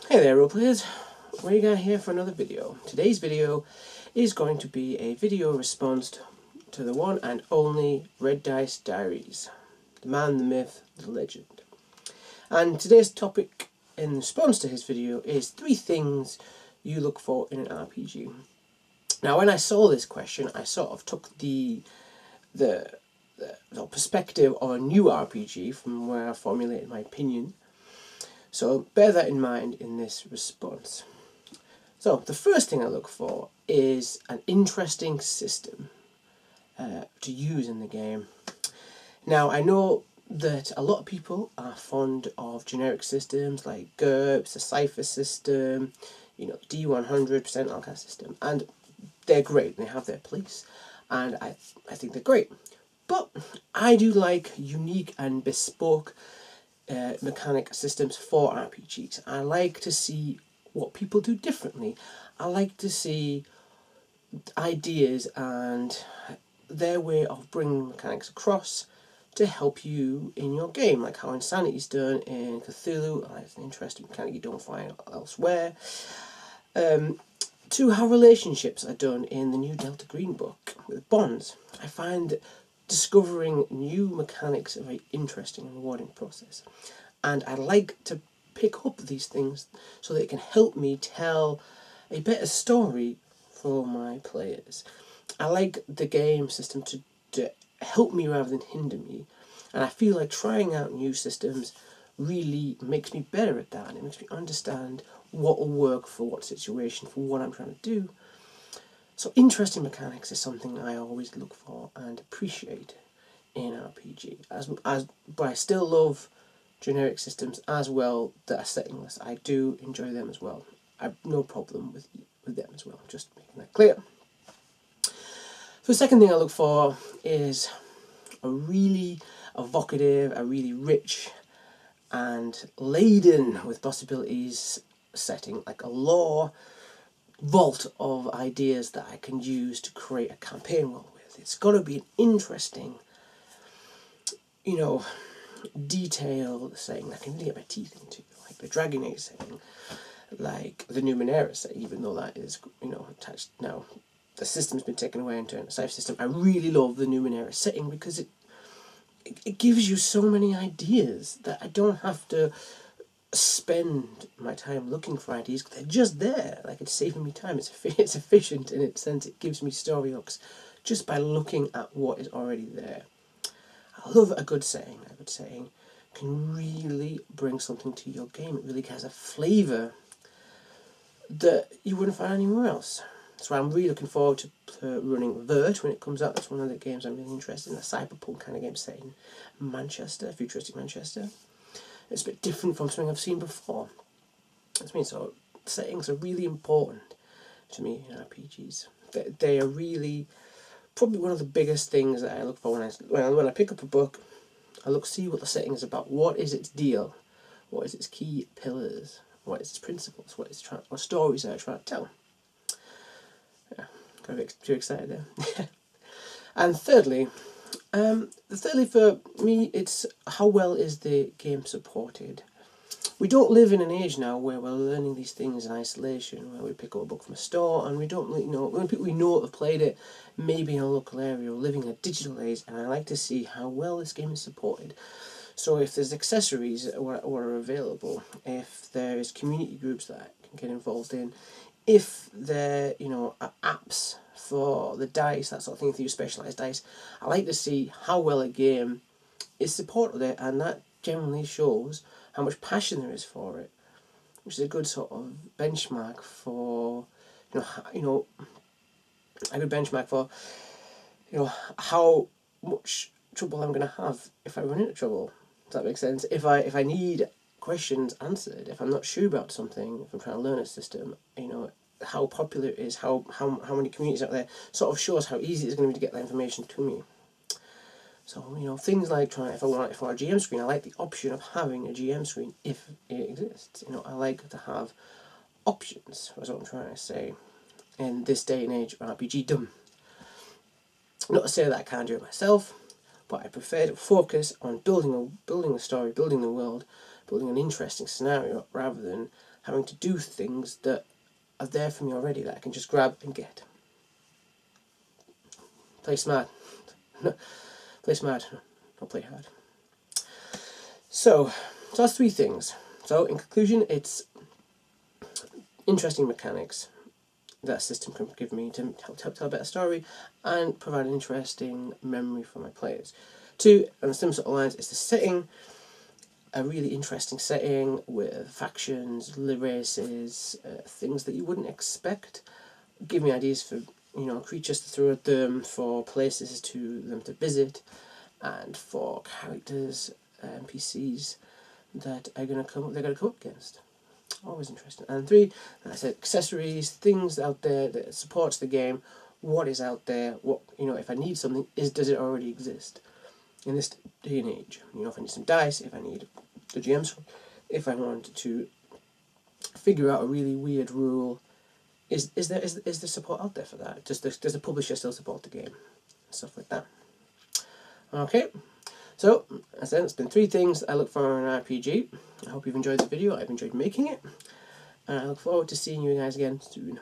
Hey there, role players. Rhaegar here for another video. Today's video is going to be a video response to the one and only Red Dice Diaries. The man, the myth, the legend. And today's topic in response to his video is 3 things you look for in an RPG. Now, when I saw this question, I sort of took the perspective of a new RPG from where I formulated my opinion. So bear that in mind in this response. So the first thing I look for is an interesting system to use in the game. Now, I know that a lot of people are fond of generic systems like GURPS, the Cypher system, D100, percent Alchemy system, and they're great. They have their place, and I think they're great. But I do like unique and bespoke mechanic systems for RPGs. I like to see what people do differently. I like to see ideas and their way of bringing mechanics across to help you in your game, like how Insanity is done in Cthulhu. It's an interesting mechanic you don't find elsewhere. To how relationships are done in the new Delta Green book with bonds. I find discovering new mechanics a very interesting and rewarding process. And I like to pick up these things so that it can help me tell a better story for my players. I like the game system to help me rather than hinder me. And I feel like trying out new systems really makes me better at that. And it makes me understand what will work for what situation, for what I'm trying to do. So interesting mechanics is something I always look for and appreciate in RPG. But I still love generic systems as well that are settingless. I do enjoy them as well. I have no problem with them as well, just making that clear. So the second thing I look for is a really evocative, a really rich and laden with possibilities setting, like a lore vault of ideas that I can use to create a campaign world with. It's got to be an interesting, detailed setting that I can really get my teeth into, like the Dragon Age setting, like the Numenera setting, even though that is, attached now. The system's been taken away and turned into a Cypher system. I really love the Numenera setting because it gives you so many ideas that I don't have to spend my time looking for ideas. They're just there. Like, it's saving me time. It's efficient in its sense. It gives me story hooks just by looking at what is already there. I love a good setting. A good setting can really bring something to your game. It really has a flavour that you wouldn't find anywhere else. So I'm really looking forward to running Vert when it comes out. That's one of the games I'm really interested in, a cyberpunk kind of game set in Manchester, futuristic Manchester. It's a bit different from something I've seen before. So settings are really important to me in RPGs. They are really probably one of the biggest things that I look for when I pick up a book. I see what the setting is about. What is its deal? What is its key pillars? What is its principles? What stories are I trying to tell? Yeah, got a bit too excited there. And thirdly for me, it's how well is the game supported. We don't live in an age now where we're learning these things in isolation, where we pick up a book from a store and we don't really know, when people we know have played it, maybe in a local area or living in a digital age, and I like to see how well this game is supported. So if there's accessories that are available, if there's community groups that I can get involved in, if there are apps for the dice, that sort of thing, if you use specialised dice, I like to see how well a game is supported there, and that generally shows how much passion there is for it, which is a good sort of benchmark for how much trouble I'm going to have if I run into trouble. Does that make sense? If I need questions answered, if I'm not sure about something, if I'm trying to learn a system, how popular it is, how many communities out there, sort of shows how easy it's going to be to get that information to me. So, things like if I want it for a GM screen, I like the option of having a GM screen if it exists. I like to have options, that's what I'm trying to say, in this day and age of RPGdom. Not to say that I can't do it myself, but I prefer to focus on building the story, building the world, building an interesting scenario, rather than having to do things that are there for me already that I can just grab and get. Play smart. Play smart, not play hard. So that's 3 things. So in conclusion, it's interesting mechanics that a system can give me to help tell a better story and provide an interesting memory for my players. 2, and the same sort of lines, is the setting. A really interesting setting with factions, races, things that you wouldn't expect. Give me ideas for creatures to throw at them, for places to them to visit, and for characters, NPCs that are they're gonna come up against. Always interesting. And 3, like I said, accessories, things out there that supports the game. What is out there? What if I need something, does it already exist in this day and age? If I need some dice, if I need the GMs, if I want to figure out a really weird rule, is there support out there for that? Does the publisher still support the game? Stuff like that. Okay. So, as I said, it's been 3 things I look for in an RPG. I hope you've enjoyed the video. I've enjoyed making it. And I look forward to seeing you guys again soon.